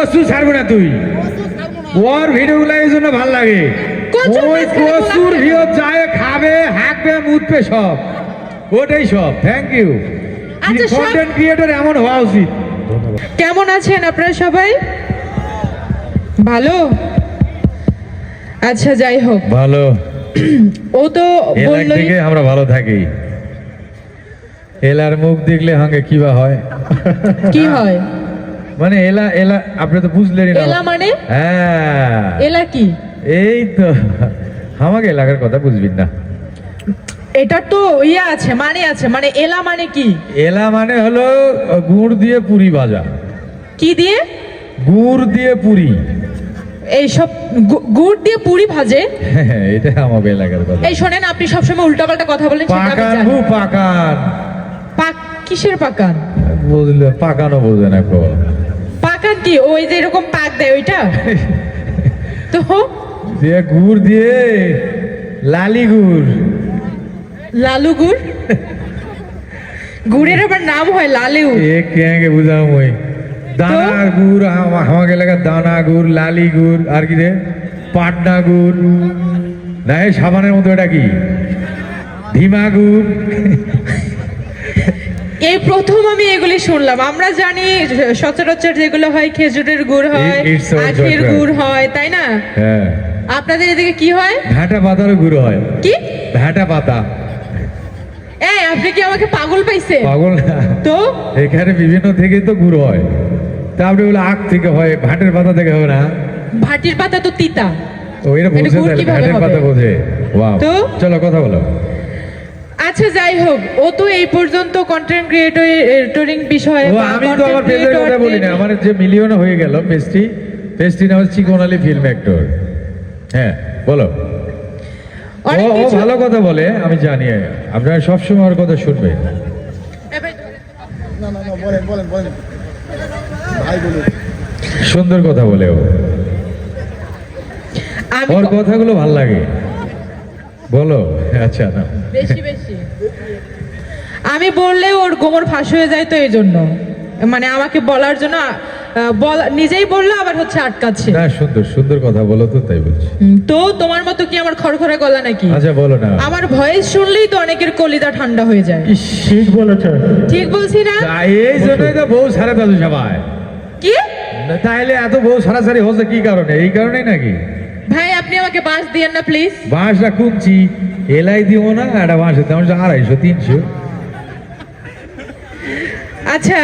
কচু ছাড়বো না তুই, ওর ভিডিওগুলো এই জন্য ভালো লাগে। ওই কচুর ভিডিও যায় খাবে, হাঁকবে, মুতবে, সব ওটাই সব। Thank you. কন্টেন্ট ক্রিয়েটর এমন হওয়া উচিত। কেমন আছেন আপনারা সবাই? ভালো? আচ্ছা, যাই হোক, ভালো। ও তো বললো আমরা ভালো থাকি। এলার মুখ দেখলে হাঙ্গে কিবা হয়। কি হয় মানে এলা এলা আপনি তো বুঝলেন না। এলা মানে? হ্যাঁ, এলা কি? এই তো আমাকে এলাকার কথা বুঝবেন না। এটা তো ইয়া আছে, মানে আছে, মানে এলা মানে কি? এলা মানে হলো গুড় দিয়ে পুরি ভাজা। কি দিয়ে? গুড় দিয়ে পুরি। এইসব গুড় দিয়ে পুরি ভাজে? হ্যাঁ, এটা আমাকে এলাকার কথা। এই শোনেন, আপনি সবসময় উল্টাপাল্টা কথা বলেন। পাকান হু পাকান। কিসের পাকান? বুঝলে পাকানো বোঝে না। পাকান কি? ওই যে এরকম পাক দেয় ওইটা? তো দিয়ে গুড় দিয়ে লালি গুড়। লালু গুড়? গুড়ের আবার নাম হয় লালু? কে বুঝাম ওই দানা গুড়। আমাকে এলাকার দানা গুড়, লালি গুড়, আর কি রে পাটনা গুড় না, এই সাবানের মতো। এটা কি? ধিমা গুড়। এই প্রথম আমি এগুলি শুনলাম। আমরা জানি সচরাচর যেগুলো হয় খেজুরের গুড় হয়, আখের গুড় হয়, তাই না? হ্যাঁ। আপনাদের এদিকে কি হয়? ভেটা পাতারও গুড় হয়। কি ভেটা পাতা? এই, আপনি কি আমাকে পাগল পাইছে? পাগল না তো, এখানে বিভিন্ন থেকে তো গুড় হয়। তা আপনি বলে আখ থেকে হয়, ভাটের পাতা থেকে হবে না? ভাটির পাতা তো তিতা। ওইটা বোঝে, ভাটের পাতা বোঝে। তো চলো কথা বলো। আচ্ছা, যাই হোক, ও তো এই পর্যন্ত কন্টেন্ট ক্রিয়েটরিং বিষয়ে। আমি তো আমার পেজের কথা বলি না। আমার যে মিলিয়ন হয়ে গেল পেস্টি নাম হচ্ছে চিকন আলী ফিল্ম অ্যাক্টর। হ্যাঁ, বলো। ও ভালো কথা বলে, আমি জানি। আপনারা সবসময় ওর কথা শুনবে। সুন্দর কথা বলে ও, ওর কথাগুলো ভাল লাগে। বলো। আচ্ছা, না বেশি বেশি আমি বললে ওর গোমর ফাঁস হয়ে যায়, তো এই জন্য মানে আমাকে বলার জন্য নিজেই বললো, আবার হচ্ছে আটকাচ্ছে। না, সুন্দর সুন্দর কথা বলো তো, তাই বলছি। তো তোমার মতো কি আমার খড়খড়া গলা নাকি? আচ্ছা, বলো না। আমার ভয়েস শুনলেই তো অনেকের কলিজা ঠান্ডা হয়ে যায়। ঠিক বলেছ। ঠিক বলছি না? এই জন্যই তো বউ সারা দাদু সবাই। কি তাইলে এত বউ সারাসারি হচ্ছে কি কারণে? এই কারণেই নাকি? ভাই, আপনি আমাকে বাঁশ দিয়েন না প্লিজ। বাঁশটা কুঞ্চি এলাই দিব না, একটা বাঁশের দাম 250 300। আচ্ছা,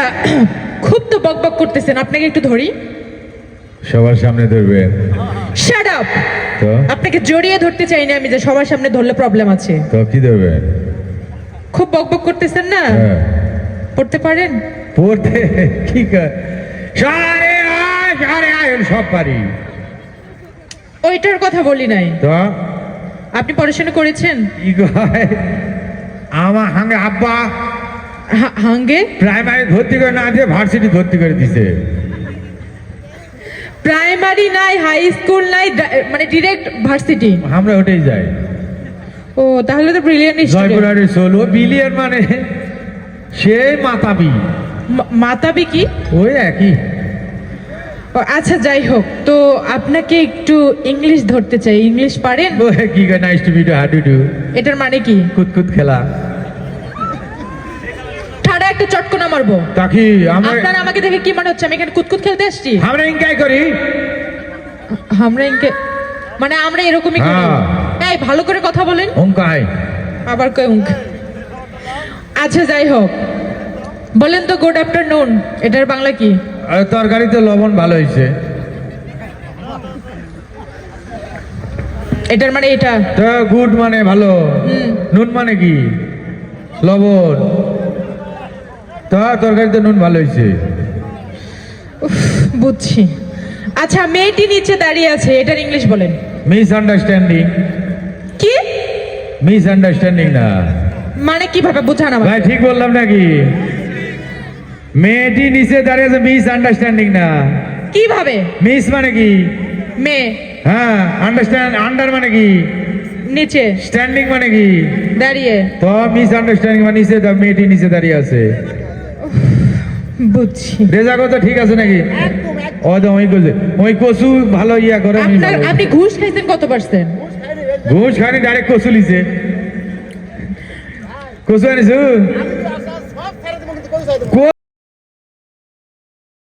খুব তো বকবক করতেছেন, আপনাকে একটু ধরি। সবার সামনে ধরবে? Shut up. তো আপনাকে জড়িয়ে ধরতে চাই না আমি, যে সবার সামনে ধরলে প্রবলেম আছে। তো কি ধরবে? খুব বকবক করতেছেন না? হ্যাঁ। পড়তে পারেন? পড়তে কি সব পারি। ওইটার কথা বলি নাই। তো আপনি পড়াশোনা করেছেন? কি কয় আমার হাঙ্গে আব্বা হাঙ্গে প্রাইমারি ভর্তি করে না দিয়ে ভার্সিটি ভর্তি করে দিছে। প্রাইমারি নাই, হাই স্কুল নাই, মানে ডিরেক্ট ভার্সিটি? আমরা ওটাই যাই। ও, তাহলে তো ব্রিলিয়ান্ট স্টুডেন্ট। জয়পুরারে চলো বিলিয়ন মানে সেই মাতাবি। মাতাবি কি? ওই একই। আচ্ছা, যাই হোক, তো আপনাকে একটু ইংলিশ ধরতে চাই। ইংলিশ পারেন? কি কয় nice to meet you, how do do? এটার মানে কি? কুতকুত খেলা। ঠাড়া একটা চটকনা মারবো। তাকি আপনার আমাকে দেখে কি মনে হচ্ছে আমি এখানে কুতকুত খেলতে আসছি? আমরা ইনকাই করি। আমরা ইনকে মানে আমরা এরকমই করি। এই, ভালো করে কথা বলেন। অঙ্কাই আবার কই অঙ্ক? আচ্ছা, যাই হোক, বলেন তো গুড আফটারনুন এটার বাংলা কি? তরকারিতে লবণ ভালো হয়েছে। এটার মানে এটা? গুড মানে ভালো, নুন মানে কি? লবণ। তো তরকারিতে নুন ভালো হয়েছে। বুঝছি। আচ্ছা, মেয়েটি নিচে দাঁড়িয়ে আছে, এটার ইংলিশ বলেন। মিসআন্ডারস্ট্যান্ডিং। কি মিসআন্ডারস্ট্যান্ডিং? না মানে কিভাবে বুঝান আমাকে? ভাই, ঠিক বললাম নাকি? মেয়েটি নিচে দাঁড়িয়ে আছে, মিসআন্ডারস্ট্যান্ডিং না। কিভাবে? মিস মানে কি? মেয়ে। হ্যাঁ, আন্ডারস্ট্যান্ড আন্ডার মানে কি? নিচে। স্ট্যান্ডিং মানে কি? দাঁড়িয়ে। তো মিসআন্ডারস্ট্যান্ডিং মানে নিচে, মেয়েটি নিচে দাঁড়িয়ে আছে। বুঝছি। রেজা কথা ঠিক আছে নাকি? ওই তো ওই কইছে ওই কচু ভালো ইয়া করে ওই আপনার ভালো। আপনি ঘুষ খাইছেন কত পার্সেন্ট? ঘুষ খানি ডাইরেক্ট কচু লিছে। কচু আনিছু?